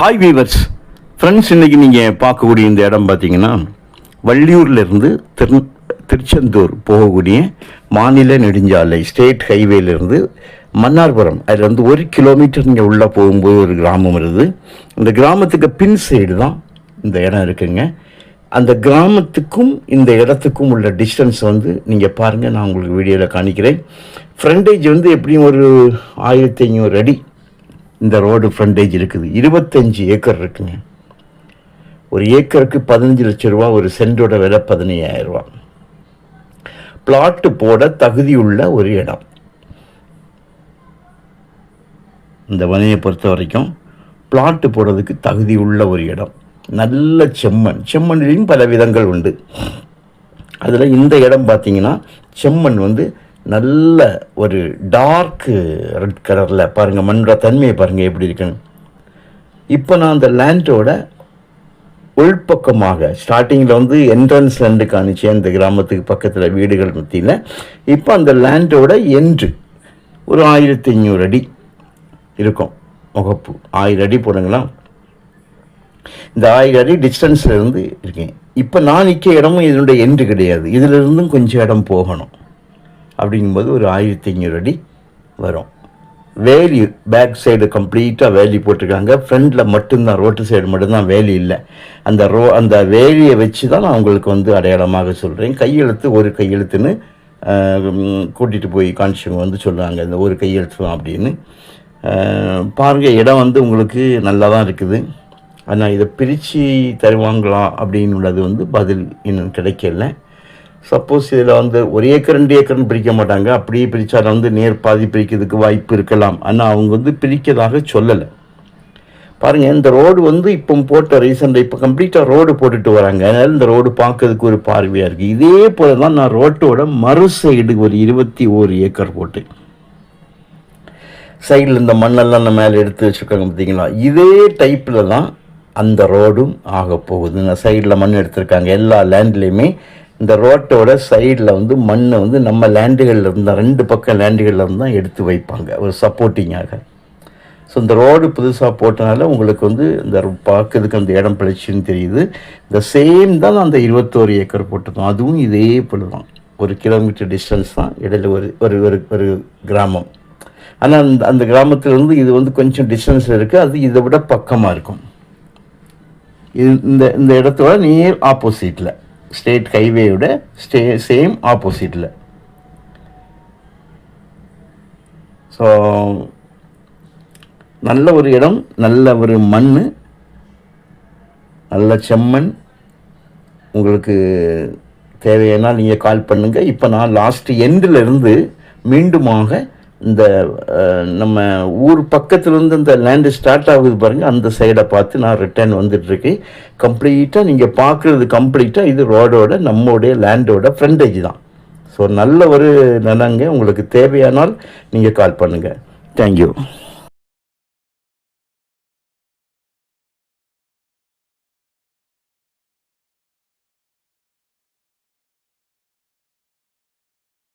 Hi viewers friends, இன்றைக்கி நீங்கள் பார்க்கக்கூடிய இந்த இடம் பார்த்தீங்கன்னா வள்ளியூர்லேருந்து திருச்செந்தூர் போகக்கூடிய மாநில நெடுஞ்சாலை ஸ்டேட் ஹைவேலேருந்து மன்னார்புரம், அதில் வந்து 1 கிலோமீட்டர் நீங்கள் உள்ளே போகும்போது ஒரு கிராமம் வருது. இந்த கிராமத்துக்கு பின் சைடு தான் இந்த இடம் இருக்குங்க. அந்த கிராமத்துக்கும் இந்த இடத்துக்கும் உள்ள டிஸ்டன்ஸ் வந்து நீங்கள் பாருங்கள், நான் உங்களுக்கு வீடியோவில் காணிக்கிறேன். ஃப்ரண்டேஜ் வந்து எப்படியும் ஒரு 1500 அடி இந்த ரோடு ஃப்ரண்டேஜ் இருக்குது. 25 ஏக்கர் இருக்குங்க. ஒரு ஏக்கருக்கு 15 லட்சம் ரூபா, ஒரு சென்டோட விலை 15,000 ரூபா. பிளாட்டு போட தகுதியுள்ள ஒரு இடம். இந்த வனையை பொறுத்த வரைக்கும் பிளாட்டு போடுறதுக்கு தகுதி உள்ள ஒரு இடம். நல்ல செம்மண்ணிலையும் பல விதங்கள் உண்டு. அதில் இந்த இடம் பார்த்தீங்கன்னா செம்மண் வந்து நல்ல ஒரு டார்க் ரெட் கலரில் பாருங்கள், மண்ணோட தன்மையை பாருங்கள் எப்படி இருக்குன்னு. இப்போ நான் அந்த லேண்டோட உள்பக்கமாக ஸ்டார்டிங்கில் வந்து என்ட்ரன்ஸ் லேண்டு காணிச்சேன், இந்த கிராமத்துக்கு பக்கத்தில் வீடுகள் மத்தியில். இப்போ அந்த லேண்டோட என்ட்ரு ஒரு 1500 அடி இருக்கும். முகப்பு 1000 அடி போடுங்களா. இந்த 1000 அடி டிஸ்டன்ஸில் இருந்து இருக்கேன். இப்போ நான் நிற்க இடமும் இதனுடைய எண்டு கிடையாது, இதிலிருந்தும் கொஞ்சம் இடம் போகணும். அப்படிங்கும்போது ஒரு 1500 அடி வரும். வேலி பேக் சைடு கம்ப்ளீட்டாக வேலி போட்டிருக்காங்க. ஃப்ரண்டில் மட்டும்தான், ரோட்டு சைடு மட்டும்தான் வேலி இல்லை. அந்த வேலியை வச்சு தான் நான் உங்களுக்கு வந்து அடையாளமாக சொல்கிறேன். கையெழுத்து ஒரு கையெழுத்துன்னு கூட்டிகிட்டு போய் கான்ஸ்டபிள் வந்து சொல்லுவாங்க, இந்த ஒரு கையெழுத்து அப்படின்னு. பாருங்கள், இடம் வந்து உங்களுக்கு நல்லா தான் இருக்குது. ஆனால் இதை பிரித்து தருவாங்களா அப்படின்னு உள்ளது வந்து பதில் இன்னும் கிடைக்கல. சப்போஸ் இதில் வந்து 1 ஏக்கர் 2 ஏக்கர்னு பிரிக்க மாட்டாங்க. அப்படியே பிரித்தால் வந்து நேர் பாதி பிரிக்கிறதுக்கு வாய்ப்பு இருக்கலாம். ஆனால் அவங்க வந்து பிரிக்கிறதாக சொல்லலை. பாருங்கள், இந்த ரோடு வந்து இப்போ போட்ட ரீசெண்டாக இப்போ கம்ப்ளீட்டாக ரோடு போட்டுட்டு வராங்க. அதனால் இந்த ரோடு பார்க்கறதுக்கு ஒரு பார்வையாக இருக்குது. இதே போல தான் நான் ரோட்டோட மறு சைடு ஒரு 21 ஏக்கர் போட்டு சைடில் இந்த மண்ணெல்லாம் நம்ம மேலே எடுத்து வச்சுருக்காங்க பார்த்தீங்களா. இதே டைப்பில் தான் அந்த ரோடும் ஆக போகுது. இந்த சைடில் மண் எடுத்திருக்காங்க. எல்லா லேண்ட்லேயுமே இந்த ரோட்டோட சைடில் வந்து மண்ணை வந்து நம்ம லேண்டுகளில் இருந்தால் 2 பக்கம் லேண்டுகளில் இருந்தால் எடுத்து வைப்பாங்க ஒரு சப்போர்ட்டிங்காக. ஸோ இந்த ரோடு புதுசாக போட்டனால உங்களுக்கு வந்து இந்த பார்க்கறதுக்கு அந்த இடம் பிழைச்சின்னு தெரியுது. இந்த சேம் தான் அந்த 21 ஏக்கர் போட்டதும், அதுவும் இதே போல தான். 1 கிலோமீட்டர் டிஸ்டன்ஸ் தான் இடையில ஒரு கிராமம். ஆனால் அந்த கிராமத்திலேருந்து இது வந்து கொஞ்சம் டிஸ்டன்ஸில் இருக்குது. அது இதை விட பக்கமாக இருக்கும். இந்த இடத்தோட நியர் ஆப்போசிட்டில் ஸ்டேட் ஹைவேயோட சேம் ஆப்போசிட்டில். ஸோ நல்ல ஒரு இடம், நல்ல ஒரு மண், நல்ல செம்மண். உங்களுக்கு தேவையானால் நீங்கள் கால் பண்ணுங்கள். இப்போ நான் லாஸ்ட்டு எண்டிலிருந்து மீண்டுமாக இந்த நம்ம ஊர் பக்கத்துலேருந்து இந்த லேண்டு ஸ்டார்ட் ஆகுது பாருங்கள், அந்த சைடை பார்த்து நான் ரிட்டர்ன் வந்துட்டுருக்கேன். கம்ப்ளீட்டாக நீங்கள் பார்க்குறது கம்ப்ளீட்டாக இது ரோடோட நம்மளுடைய லேண்டோட ஃப்ரண்டேஜ் தான். ஸோ நல்ல ஒரு நிலங்க. உங்களுக்கு தேவையானால் நீங்கள் கால் பண்ணுங்கள். தேங்க்யூ.